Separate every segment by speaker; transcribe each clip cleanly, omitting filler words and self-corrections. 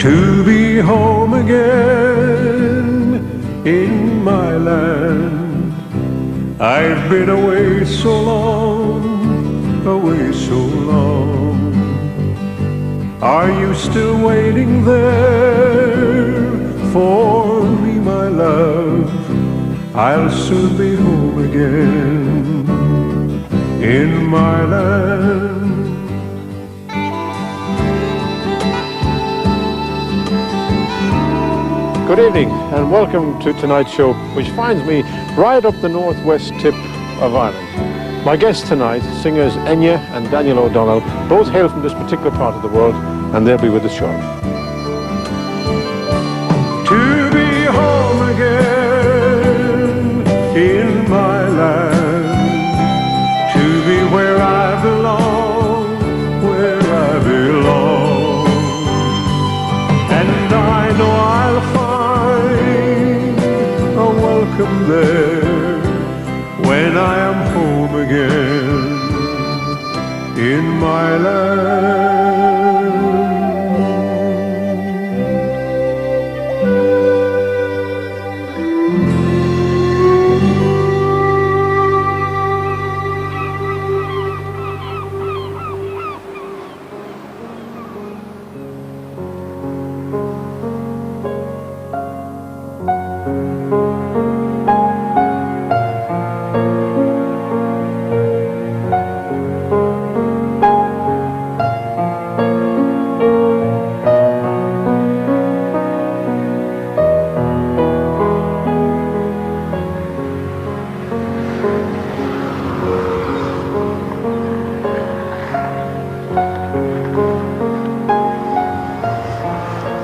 Speaker 1: to be home again in my land. I've been away so long, away so long. Are you still waiting there for me, my love? I'll soon be home again in my land.
Speaker 2: Good evening and welcome to tonight's show, which finds me right up the northwest tip of Ireland. My guests tonight, singers Enya and Daniel O'Donnell, both hail from this particular part of the world, and they'll be with us shortly.
Speaker 1: To be home again in my land, to be where I belong, where I belong. And I know I'll find a welcome there when I am home again in my land.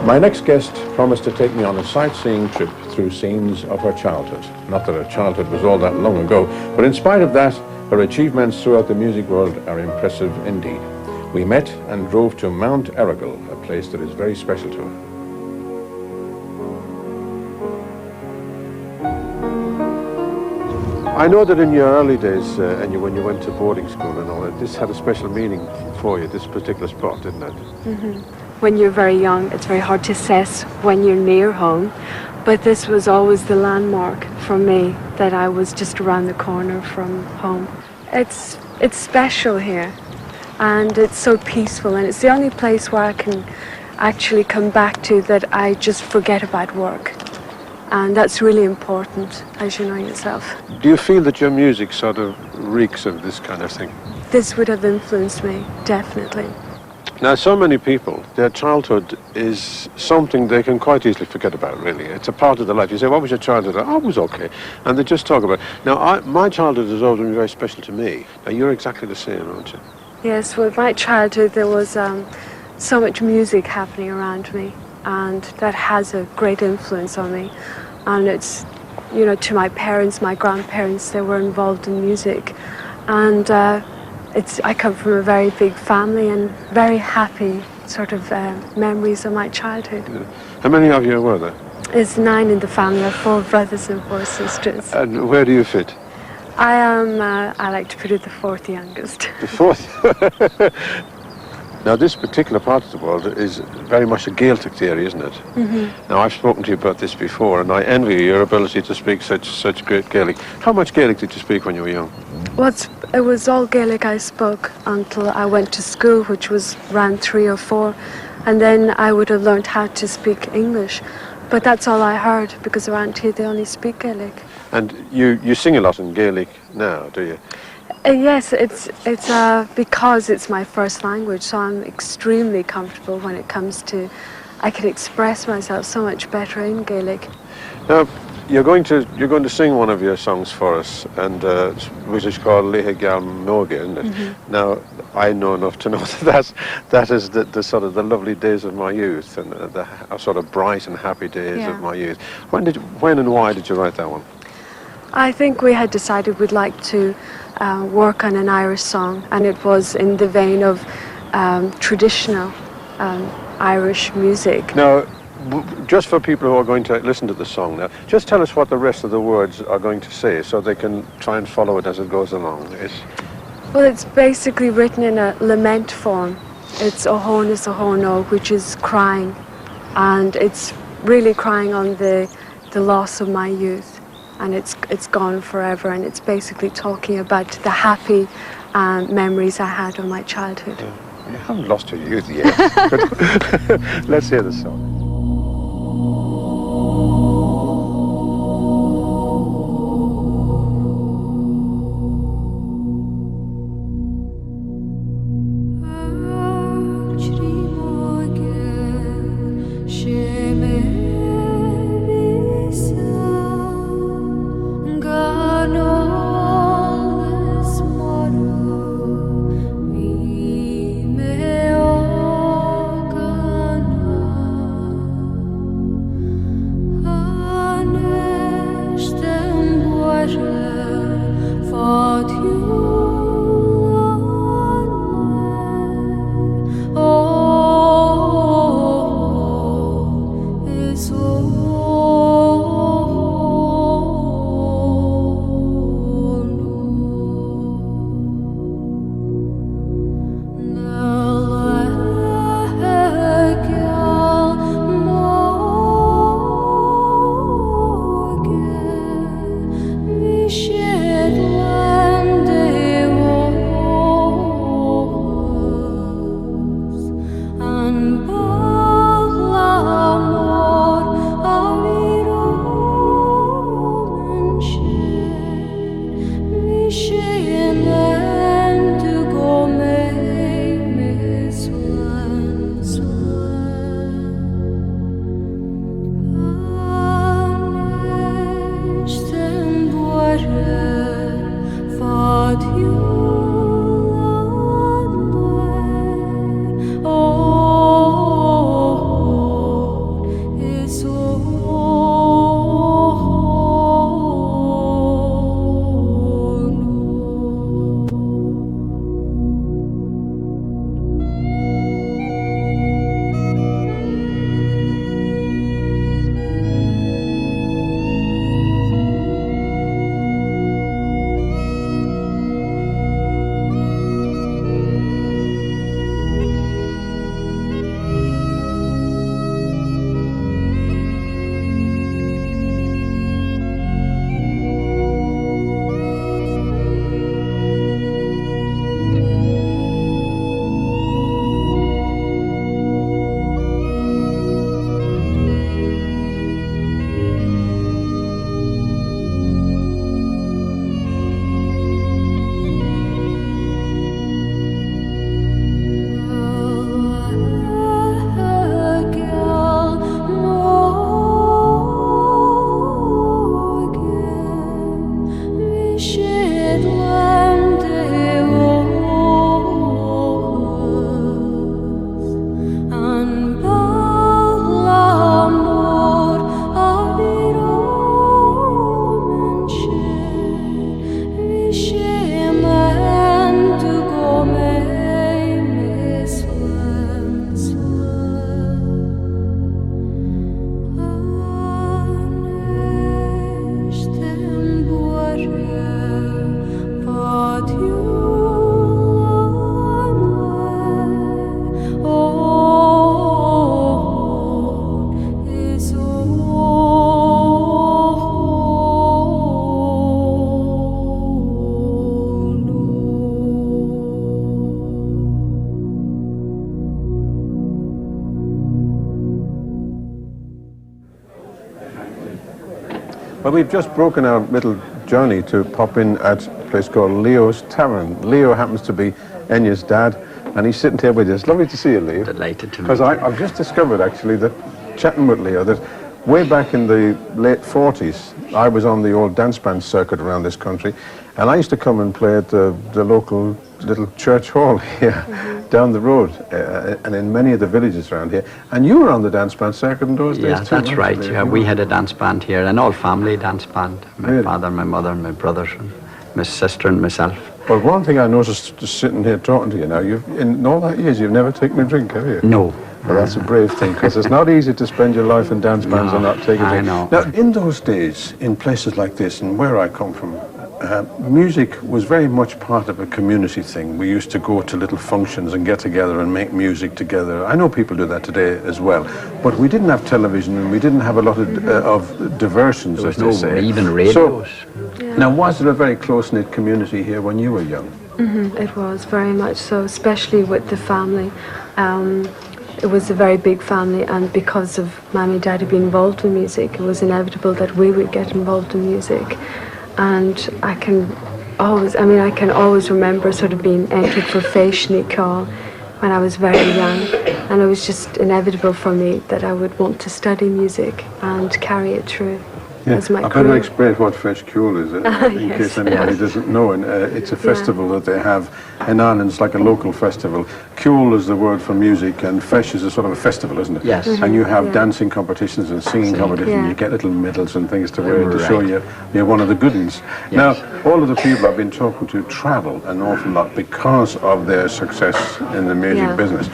Speaker 2: My next guest promised to take me on a sightseeing trip through scenes of her childhood. Not that her childhood was all that long ago, but in spite of that, her achievements throughout the music world are impressive indeed. We met and drove to Mount Errigal, a place that is very special to her. I know that in your early days, and when you went to boarding school and all that, this had a special meaning for you, this particular spot, didn't it?
Speaker 3: Mm-hmm. When you're very young, it's very hard to assess when you're near home, but this was always the landmark for me, that I was just around the corner from home. It's special here, and it's so peaceful, and it's the only place where I can actually come back to that I just forget about work. And that's really important, as you know yourself.
Speaker 2: Do you feel that your music sort of reeks of this kind of thing?
Speaker 3: This would have influenced me, definitely.
Speaker 2: Now, so many people, their childhood is something they can quite easily forget about, really. It's a part of their life. You say, what was your childhood? Oh, it was okay. And they just talk about it. Now, my childhood has always been very special to me. Now, you're exactly the same, aren't you?
Speaker 3: Yes, with my childhood, there was so much music happening around me, and that has a great influence on me. And it's, you know, to my parents, my grandparents, they were involved in music. And I come from a very big family and very happy sort of memories of my childhood.
Speaker 2: Yeah. How many of you were there?
Speaker 3: There's 9 in the family. I have 4 brothers and 4 sisters.
Speaker 2: And where do you fit?
Speaker 3: I am, I like to put it, the 4th youngest.
Speaker 2: The 4th? Now, this particular part of the world is very much a Gaelic theory, isn't it? Mm-hmm. Now, I've spoken to you about this before, and I envy your ability to speak such great Gaelic. How much Gaelic did you speak when you were young?
Speaker 3: Well, it was all Gaelic I spoke until I went to school, which was around 3 or 4, and then I would have learned how to speak English. But that's all I heard, because around here they only speak Gaelic.
Speaker 2: And you sing a lot in Gaelic now, do you?
Speaker 3: Yes, it's because it's my first language, so I'm extremely comfortable when it comes to, I can express myself so much better in Gaelic.
Speaker 2: Now, you're going to sing one of your songs for us, and which is called Lehe Gal Moge, isn't it? Mm-hmm. Now, I know enough to know that is the sort of the lovely days of my youth, and the sort of bright and happy days of my youth. When and why did you write that one?
Speaker 3: I think we had decided we'd like to work on an Irish song, and it was in the vein of traditional Irish music.
Speaker 2: Now, just for people who are going to listen to the song now, just tell us what the rest of the words are going to say so they can try and follow it as it goes along.
Speaker 3: Well, it's basically written in a lament form. It's Ohon is Ohono, which is crying. and it's really crying on the loss of my youth, and it's gone forever, and it's basically talking about the happy memories I had of my childhood.
Speaker 2: Yeah. You haven't lost your youth yet. But let's hear the song. Well, we've just broken our little journey to pop in at a place called Leo's Tavern. Leo happens to be Enya's dad, and he's sitting here with us. Lovely to see you, Leo.
Speaker 4: Delighted to meet you.
Speaker 2: Because I've just discovered, actually, that chatting with Leo, that way back in the late 40s, I was on the old dance band circuit around this country, and I used to come and play at the local little church hall here down the road, and in many of the villages around here. And you were on the dance band circuit in those days too?
Speaker 4: Yeah, that's right. Yeah, we had a dance band here, an all-family dance band. My father, my mother, my brothers, and my sister and myself.
Speaker 2: Well, one thing I noticed just sitting here talking to you now, in all that years, you've never taken a drink, have you?
Speaker 4: No.
Speaker 2: Well, that's a brave thing, because it's not easy to spend your life in dance bands and not take a drink.
Speaker 4: I know.
Speaker 2: Now, in those days, in places like this, and where I come from,
Speaker 1: music was very much part of a community thing. We used to go to little functions and get together and make music together. I know people do that today as well, but we didn't have television and we didn't have a lot of diversions,
Speaker 4: there
Speaker 1: as
Speaker 4: was
Speaker 1: they say.
Speaker 4: Even radios.
Speaker 1: So, now, was there a very close-knit community here when you were young?
Speaker 3: It was very much so, especially with the family. It was a very big family, and because of Mammy and Daddy being involved in music, it was inevitable that we would get involved in music. And I can always remember sort of being entered for Féisní Call when I was very young, and it was just inevitable for me that I would want to study music and carry it through.
Speaker 1: Yeah, I better explain what Feis Ceoil is, in case anybody doesn't know. And it's a festival that they have in Ireland. It's like a local festival. Ceoil is the word for music, and Feis is a sort of a festival, isn't it?
Speaker 4: Yes.
Speaker 1: And you have dancing competitions and singing competitions. You get little medals and things to wear to show you're one of the good ones.
Speaker 4: Yes.
Speaker 1: Now, all of the people I've been talking to travel an awful lot because of their success in the music business.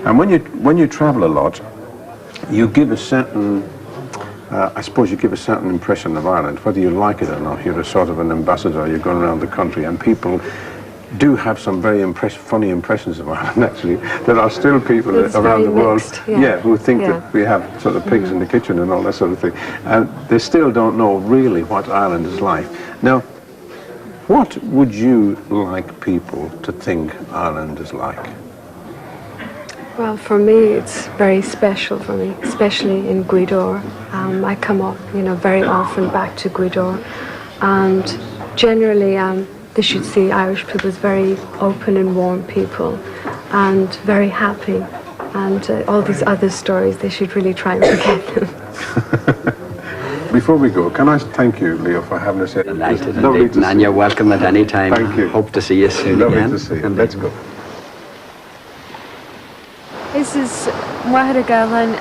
Speaker 1: And when you travel a lot, you give a certain I suppose you give a certain impression of Ireland, whether you like it or not. You're a sort of an ambassador, you're going around the country, and people do have some very funny impressions of Ireland, actually. There are still people around the world who think that we have sort of pigs in the kitchen and all that sort of thing. And they still don't know really what Ireland is like. Now, what would you like people to think Ireland is like?
Speaker 3: Well, for me, it's very special for me, especially in Gweedore. I come up, very often back to Gweedore, and generally they should see Irish people as very open and warm people, and very happy. And all these other stories, they should really try and forget them.
Speaker 1: Before we go, can I thank you, Leo, for having us here?
Speaker 4: Delighted indeed, and you're welcome at any time.
Speaker 1: Thank you.
Speaker 4: Hope to see you soon
Speaker 1: Lovely
Speaker 4: again.
Speaker 1: to see you. Let's go.
Speaker 3: This is Homeward.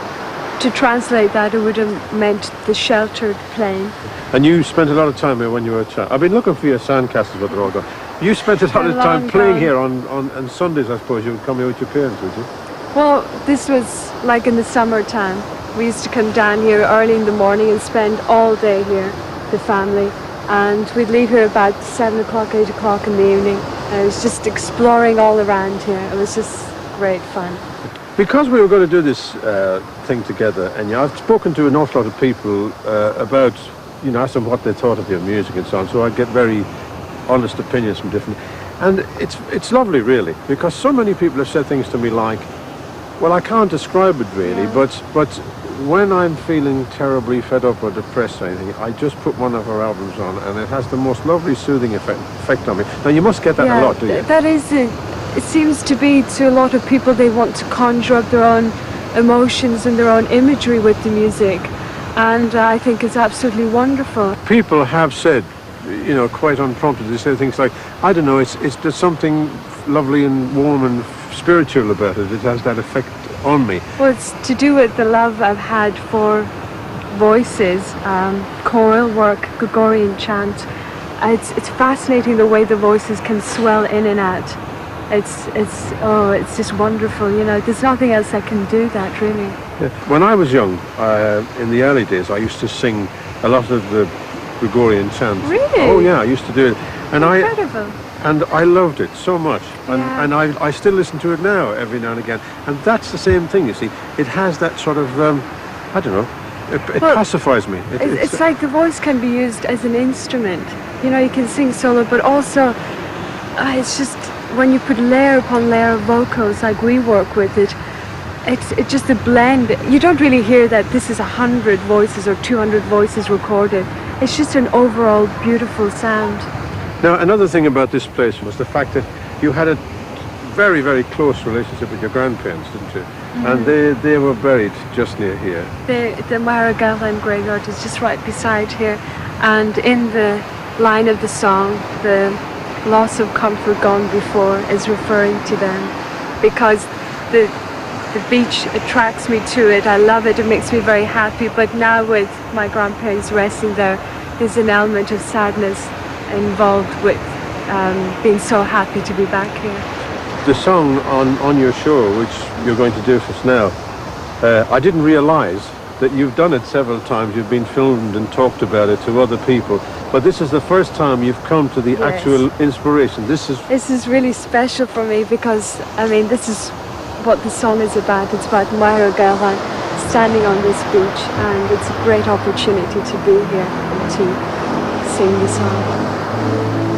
Speaker 3: To translate that, it would have meant the sheltered plain.
Speaker 2: And you spent a lot of time here when you were a child. I've been looking for your sandcastles, but they're all gone. You spent a lot of time playing here on Sundays, I suppose. You would come here with your parents, would you?
Speaker 3: Well, this was like in the summertime. We used to come down here early in the morning and spend all day here, the family. And we'd leave here about 7 o'clock, 8 o'clock in the evening. And it was just exploring all around here. It was just great fun.
Speaker 2: Because we were going to do this thing together, and I've spoken to an awful lot of people about, asked them what they thought of your music and so on, so I get very honest opinions from different... And it's lovely, really, because so many people have said things to me like, well, I can't describe it really, but when I'm feeling terribly fed up or depressed or anything, I just put one of her albums on, and it has the most lovely soothing effect on me. Now, you must get that a lot, do you?
Speaker 3: That is it. It seems to be to a lot of people, they want to conjure up their own emotions and their own imagery with the music, and I think it's absolutely wonderful.
Speaker 2: People have said, quite unprompted, they say things like, I don't know, there's something lovely and warm and spiritual about it. It has that effect on me.
Speaker 3: Well, it's to do with the love I've had for voices, choral work, Gregorian chant. It's fascinating the way the voices can swell in and out. It's just wonderul, there's nothing else that can do that, really.
Speaker 2: Yeah. When I was young, in the early days, I used to sing a lot of the Gregorian chant.
Speaker 3: Really?
Speaker 2: Oh yeah, I used to do it. And
Speaker 3: Incredible.
Speaker 2: I loved it so much. And I still listen to it now every now and again. And that's the same thing, you see. It has that sort of, I don't know, it pacifies me.
Speaker 3: It's like the voice can be used as an instrument. You can sing solo, but also it's just... when you put layer upon layer of vocals like we work with it's just a blend. You don't really hear that this is 100 voices or 200 voices recorded. It's just an overall beautiful sound.
Speaker 2: Now, another thing about this place was the fact that you had a very, very close relationship with your grandparents, didn't you? And they were buried just near here.
Speaker 3: The Maragalan graveyard is just right beside here, and in the line of the song, the loss of comfort gone before is referring to them, because the beach attracts me to it. I love it. It makes me very happy. But now with my grandparents resting there, there's an element of sadness involved with being so happy to be back here.
Speaker 2: The song on your show, which you're going to do for us now, I didn't realise that you've done it several times. You've been filmed and talked about it to other people, but this is the first time you've come to the actual inspiration. This is
Speaker 3: really special for me because, I mean, this is what the song is about. It's about Maher Gaelic standing on this beach, and it's a great opportunity to be here and to sing the song.